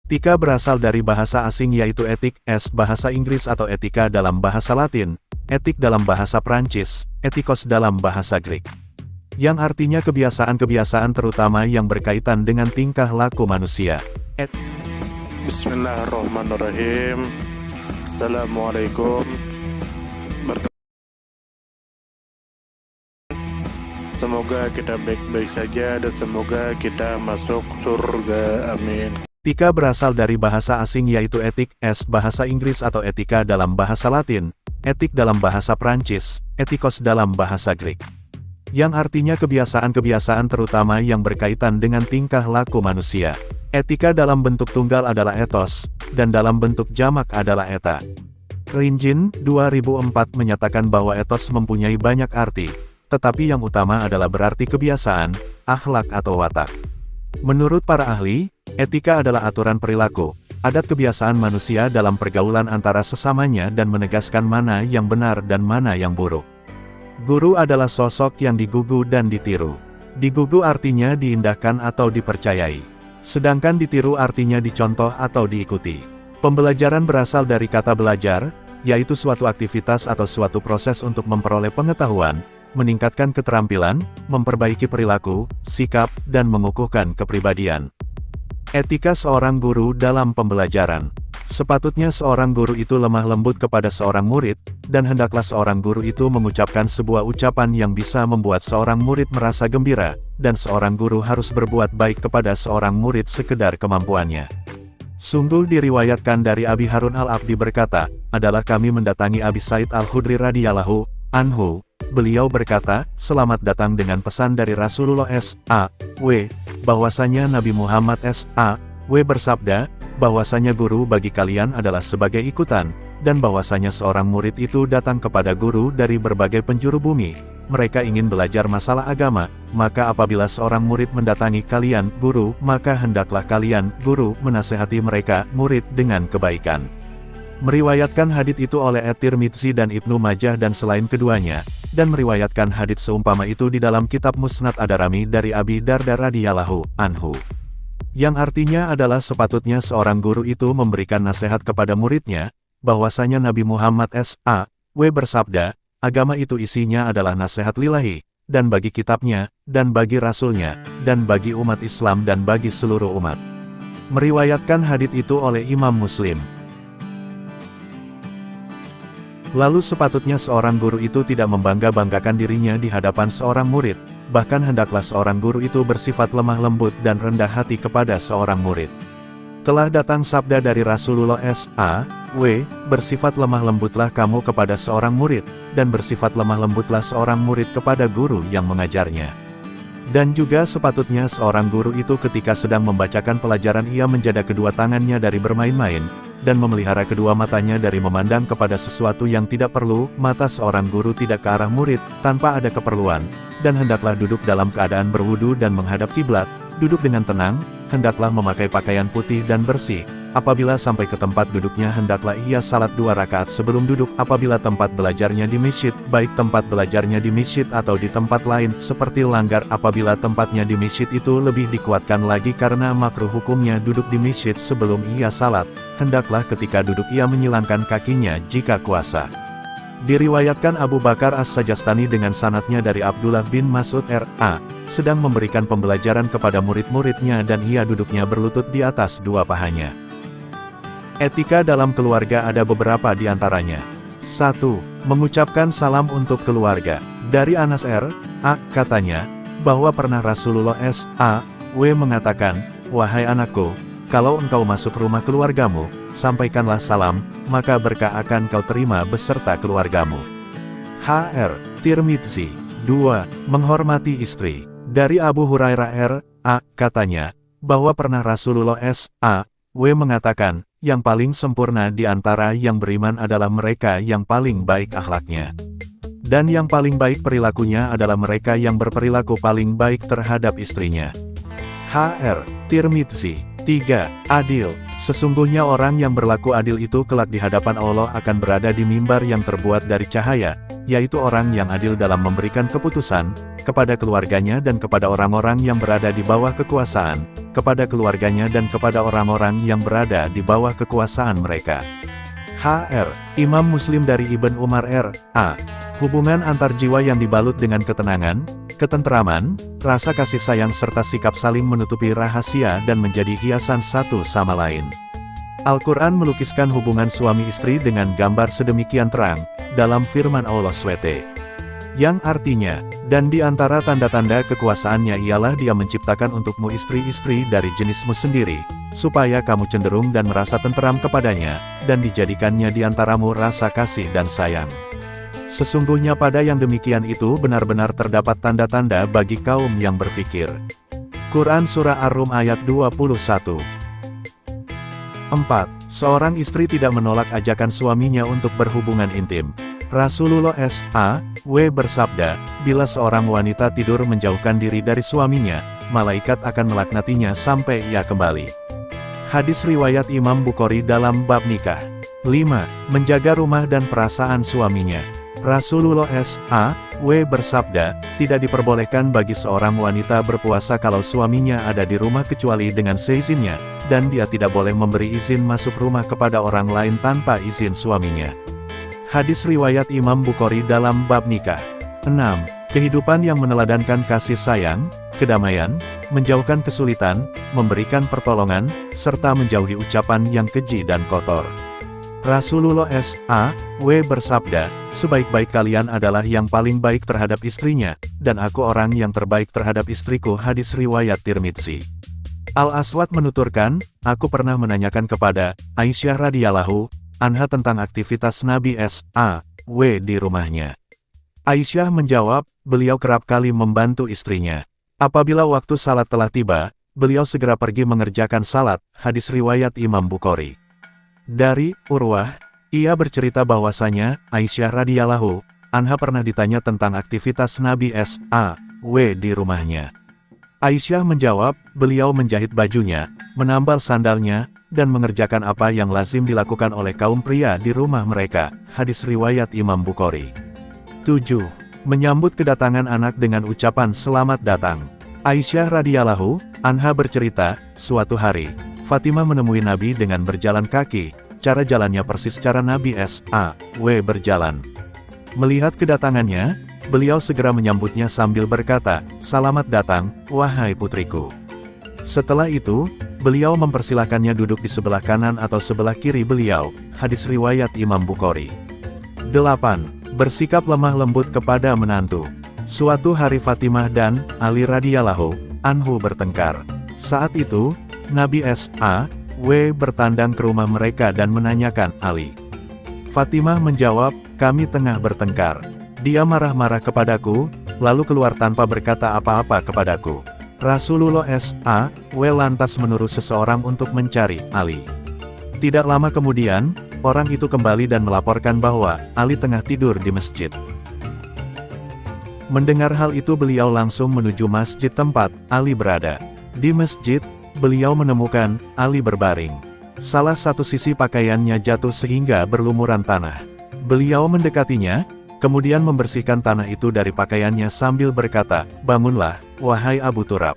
Etika berasal dari bahasa asing yaitu etik, bahasa Inggris atau etika dalam bahasa Latin, etik dalam bahasa Prancis, etikos dalam bahasa Greek. Yang artinya kebiasaan-kebiasaan terutama yang berkaitan dengan tingkah laku manusia. Bismillahirrahmanirrahim. Assalamualaikum. Semoga kita baik-baik saja dan semoga kita masuk surga. Amin. Etika berasal dari bahasa asing yaitu etik, bahasa Inggris atau etika dalam bahasa Latin, etik dalam bahasa Prancis, etikos dalam bahasa Greek. Yang artinya kebiasaan-kebiasaan terutama yang berkaitan dengan tingkah laku manusia. Etika dalam bentuk tunggal adalah ethos, dan dalam bentuk jamak adalah eta. Rinjin, 2004 menyatakan bahwa ethos mempunyai banyak arti, tetapi yang utama adalah berarti kebiasaan, akhlak atau watak. Menurut para ahli, etika adalah aturan perilaku, adat kebiasaan manusia dalam pergaulan antara sesamanya dan menegaskan mana yang benar dan mana yang buruk. Guru adalah sosok yang digugu dan ditiru. Digugu artinya diindahkan atau dipercayai. Sedangkan ditiru artinya dicontoh atau diikuti. Pembelajaran berasal dari kata belajar, yaitu suatu aktivitas atau suatu proses untuk memperoleh pengetahuan, meningkatkan keterampilan, memperbaiki perilaku, sikap, dan mengukuhkan kepribadian. Etika seorang guru dalam pembelajaran. Sepatutnya seorang guru itu lemah lembut kepada seorang murid, dan hendaklah seorang guru itu mengucapkan sebuah ucapan yang bisa membuat seorang murid merasa gembira, dan seorang guru harus berbuat baik kepada seorang murid sekedar kemampuannya. Sungguh diriwayatkan dari Abi Harun al-Abdi berkata, adalah kami mendatangi Abi Said al-Khudri radhiyallahu anhu. Beliau berkata, selamat datang dengan pesan dari Rasulullah S.A.W. bahwasanya Nabi Muhammad S.A.W. bersabda, bahwasanya guru bagi kalian adalah sebagai ikutan, dan bahwasanya seorang murid itu datang kepada guru dari berbagai penjuru bumi. Mereka ingin belajar masalah agama, maka apabila seorang murid mendatangi kalian, guru, maka hendaklah kalian, guru, menasehati mereka, murid, dengan kebaikan. Meriwayatkan hadits itu oleh At-Tirmidzi dan Ibnu Majah dan selain keduanya, dan meriwayatkan hadits seumpama itu di dalam kitab Musnad Ad-Darimi dari Abi Darda radhiyallahu anhu. Yang artinya adalah sepatutnya seorang guru itu memberikan nasihat kepada muridnya, bahwasanya Nabi Muhammad S.A.W. bersabda, agama itu isinya adalah nasihat lillahi, dan bagi kitabnya, dan bagi rasulnya, dan bagi umat Islam dan bagi seluruh umat. Meriwayatkan hadits itu oleh Imam Muslim. Lalu sepatutnya seorang guru itu tidak membangga-banggakan dirinya di hadapan seorang murid, bahkan hendaklah seorang guru itu bersifat lemah lembut dan rendah hati kepada seorang murid. Telah datang sabda dari Rasulullah S.A.W., bersifat lemah lembutlah kamu kepada seorang murid, dan bersifat lemah lembutlah seorang murid kepada guru yang mengajarnya. Dan juga sepatutnya seorang guru itu ketika sedang membacakan pelajaran ia menjaga kedua tangannya dari bermain-main, dan memelihara kedua matanya dari memandang kepada sesuatu yang tidak perlu. Mata seorang guru tidak ke arah murid, tanpa ada keperluan, dan hendaklah duduk dalam keadaan berwudu dan menghadap kiblat, duduk dengan tenang, hendaklah memakai pakaian putih dan bersih. Apabila sampai ke tempat duduknya hendaklah ia salat 2 rakaat sebelum duduk. Apabila tempat belajarnya di masjid, baik tempat belajarnya di masjid atau di tempat lain, seperti langgar. Apabila tempatnya di masjid itu lebih dikuatkan lagi karena makruh hukumnya duduk di masjid sebelum ia salat, hendaklah ketika duduk ia menyilangkan kakinya jika kuasa. Diriwayatkan Abu Bakar As-Sajastani dengan sanadnya dari Abdullah bin Mas'ud R.A. sedang memberikan pembelajaran kepada murid-muridnya dan ia duduknya berlutut di atas 2 pahanya. Etika dalam keluarga ada beberapa di antaranya. 1. Mengucapkan salam untuk keluarga. Dari Anas R.A. katanya, bahwa pernah Rasulullah S.A.W. mengatakan, wahai anakku, kalau engkau masuk rumah keluargamu, sampaikanlah salam, maka berkah akan kau terima beserta keluargamu. H.R. Tirmidzi. 2. Menghormati istri. Dari Abu Hurairah R.A. katanya, bahwa pernah Rasulullah S.A.W. mengatakan, yang paling sempurna di antara yang beriman adalah mereka yang paling baik akhlaknya. Dan yang paling baik perilakunya adalah mereka yang berperilaku paling baik terhadap istrinya. H.R. Tirmidzi. 3. Adil. Sesungguhnya orang yang berlaku adil itu kelak di hadapan Allah akan berada di mimbar yang terbuat dari cahaya, yaitu orang yang adil dalam memberikan keputusan, kepada keluarganya dan kepada orang-orang yang berada di bawah kekuasaan, kepada keluarganya dan kepada orang-orang yang berada di bawah kekuasaan mereka. Hr. Imam Muslim dari Ibn Umar R.A. Hubungan antar jiwa yang dibalut dengan ketenangan, ketenteraman, rasa kasih sayang serta sikap saling menutupi rahasia dan menjadi hiasan satu sama lain. Al-Quran melukiskan hubungan suami istri dengan gambar sedemikian terang, dalam firman Allah SWT. Yang artinya, dan di antara tanda-tanda kekuasaannya ialah Dia menciptakan untukmu istri-istri dari jenismu sendiri, supaya kamu cenderung dan merasa tenteram kepadanya, dan dijadikannya di antaramu rasa kasih dan sayang. Sesungguhnya pada yang demikian itu benar-benar terdapat tanda-tanda bagi kaum yang berfikir. Quran Surah Ar-Rum ayat 21. 4. Seorang istri tidak menolak ajakan suaminya untuk berhubungan intim. Rasulullah SAW bersabda, bila seorang wanita tidur menjauhkan diri dari suaminya, malaikat akan melaknatinya sampai ia kembali. Hadis riwayat Imam Bukhari dalam bab nikah. 5. Menjaga rumah dan perasaan suaminya. Rasulullah SAW bersabda, tidak diperbolehkan bagi seorang wanita berpuasa kalau suaminya ada di rumah kecuali dengan seizinnya, dan dia tidak boleh memberi izin masuk rumah kepada orang lain tanpa izin suaminya. Hadis riwayat Imam Bukhari dalam bab nikah. 6. Kehidupan yang meneladankan kasih sayang, kedamaian, menjauhkan kesulitan, memberikan pertolongan, serta menjauhi ucapan yang keji dan kotor. Rasulullah SAW bersabda, sebaik-baik kalian adalah yang paling baik terhadap istrinya, dan aku orang yang terbaik terhadap istriku. Hadis riwayat Tirmidzi. Al-Aswad menuturkan, aku pernah menanyakan kepada Aisyah radhiyallahu anha tentang aktivitas Nabi SAW di rumahnya. Aisyah menjawab, beliau kerap kali membantu istrinya. Apabila waktu salat telah tiba, beliau segera pergi mengerjakan salat. Hadis riwayat Imam Bukhari. Dari Urwah, ia bercerita bahwasanya Aisyah radhiyallahu anha pernah ditanya tentang aktivitas Nabi SAW di rumahnya. Aisyah menjawab, beliau menjahit bajunya, menambal sandalnya, dan mengerjakan apa yang lazim dilakukan oleh kaum pria di rumah mereka. Hadis riwayat Imam Bukhari. 7. Menyambut kedatangan anak dengan ucapan selamat datang. Aisyah radhiyallahu anha bercerita, suatu hari, Fatimah menemui Nabi dengan berjalan kaki, cara jalannya persis cara Nabi SAW berjalan. Melihat kedatangannya, beliau segera menyambutnya sambil berkata, selamat datang, wahai putriku. Setelah itu, beliau mempersilahkannya duduk di sebelah kanan atau sebelah kiri beliau. Hadis riwayat Imam Bukhari. 8. Bersikap lemah lembut kepada menantu. Suatu hari Fatimah dan Ali radhiyallahu anhu bertengkar. Saat itu, Nabi SAW bertandang ke rumah mereka dan menanyakan Ali. Fatimah menjawab, kami tengah bertengkar. Dia marah-marah kepadaku, lalu keluar tanpa berkata apa-apa kepadaku. Rasulullah SAW lantas menyuruh seseorang untuk mencari Ali. Tidak lama kemudian, orang itu kembali dan melaporkan bahwa Ali tengah tidur di masjid. Mendengar hal itu beliau langsung menuju masjid tempat Ali berada. Di masjid, beliau menemukan Ali berbaring. Salah satu sisi pakaiannya jatuh sehingga berlumuran tanah. Beliau mendekatinya, kemudian membersihkan tanah itu dari pakaiannya sambil berkata, bangunlah, wahai Abu Turab.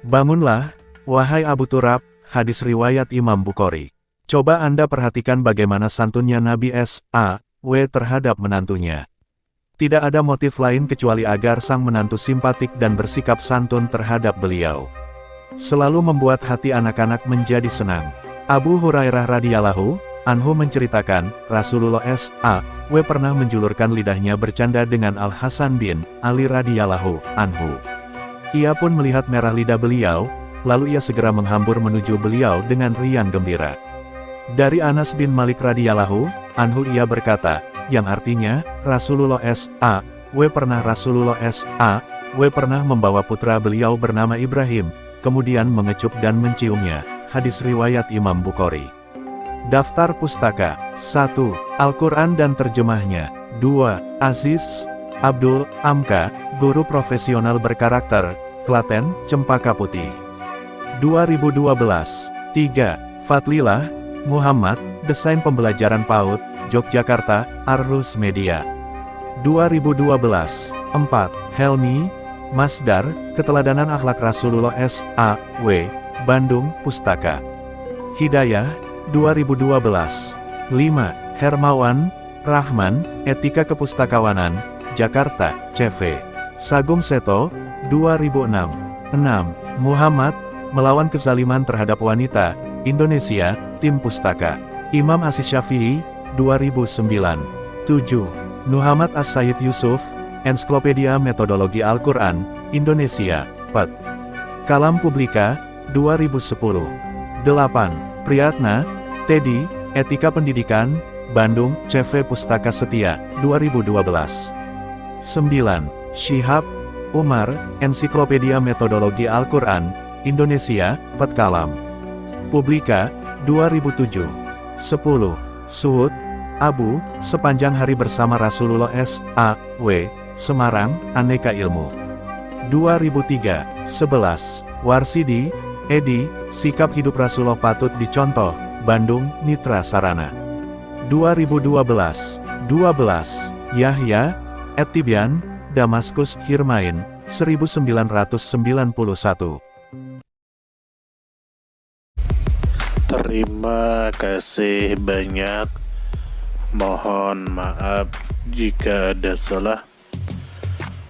Bangunlah, wahai Abu Turab. Hadis riwayat Imam Bukhari. Coba Anda perhatikan bagaimana santunnya Nabi SAW terhadap menantunya. Tidak ada motif lain kecuali agar sang menantu simpatik dan bersikap santun terhadap beliau. Selalu membuat hati anak-anak menjadi senang. Abu Hurairah radhiyallahu anhu menceritakan, Rasulullah SAW pernah menjulurkan lidahnya bercanda dengan Al-Hasan bin Ali radhiyallahu anhu. Ia pun melihat merah lidah beliau, lalu ia segera menghambur menuju beliau dengan riang gembira. Dari Anas bin Malik radhiyallahu anhu ia berkata, yang artinya, Rasulullah SAW pernah membawa putra beliau bernama Ibrahim, kemudian mengecup dan menciumnya. Hadis riwayat Imam Bukhari. Daftar pustaka. 1. Al-Quran dan terjemahnya. 2. Aziz Abdul Amka, guru profesional berkarakter, Klaten, Cempaka Putih. 2012. 3. Fadlilah Muhammad, desain pembelajaran PAUD, Yogyakarta, Arus Media. 2012. 4. Helmi Masdar, keteladanan akhlak Rasulullah SAW, Bandung, Pustaka. Hidayah, 2012. 5. Hermawan Rahman, Etika Kepustakawanan, Jakarta, CV. Sagum Seto, 2006. 6. Muhammad, Melawan Kezaliman Terhadap Wanita, Indonesia, Tim Pustaka. Imam Aziz Syafi'i, 2009. 7. Muhammad As-Sayyid Yusuf, Ensklopedia Metodologi Al-Quran, Indonesia, Pet. Kalam Publika, 2010. 8. Priyatna, Teddy, Etika Pendidikan, Bandung, CV Pustaka Setia, 2012. 9. Syihab, Umar, Ensiklopedia Metodologi Al-Quran, Indonesia, Pet Kalam Publika, 2007. 10. Suud, Abu, Sepanjang Hari Bersama Rasulullah S.A.W., Semarang, Aneka Ilmu. 2003. 11. Warsidi, Edi, Sikap Hidup Rasulullah Patut Dicontoh, Bandung, Mitra Sarana. 2012. 12. Yahya, Etibian, Damaskus, Hirmain, 1991. Terima kasih banyak. Mohon maaf jika ada salah.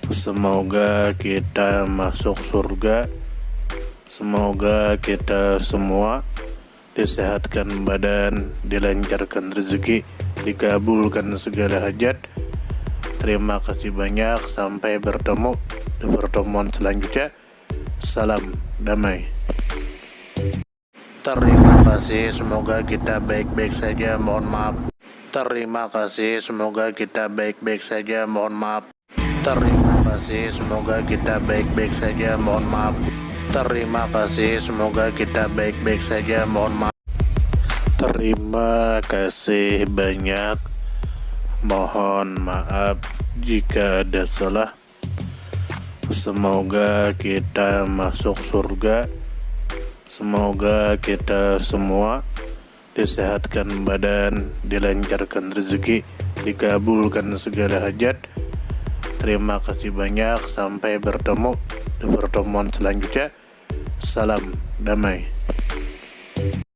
Semoga kita masuk surga. Semoga kita semua disehatkan badan, dilancarkan rezeki, dikabulkan segala hajat. Terima kasih banyak. Sampai bertemu di pertemuan selanjutnya. Salam damai. Terima kasih. Semoga kita baik-baik saja. Mohon maaf. Terima kasih. Semoga kita baik-baik saja. Mohon maaf. Terima kasih. Semoga kita baik-baik saja. Mohon maaf. Terima kasih. Semoga kita baik-baik saja. Mohon maaf. Terima kasih banyak. Mohon maaf jika ada salah. Semoga kita masuk surga. Semoga kita semua disehatkan badan, dilancarkan rezeki, dikabulkan segala hajat. Terima kasih banyak. Sampai bertemu di pertemuan selanjutnya. Salam damai.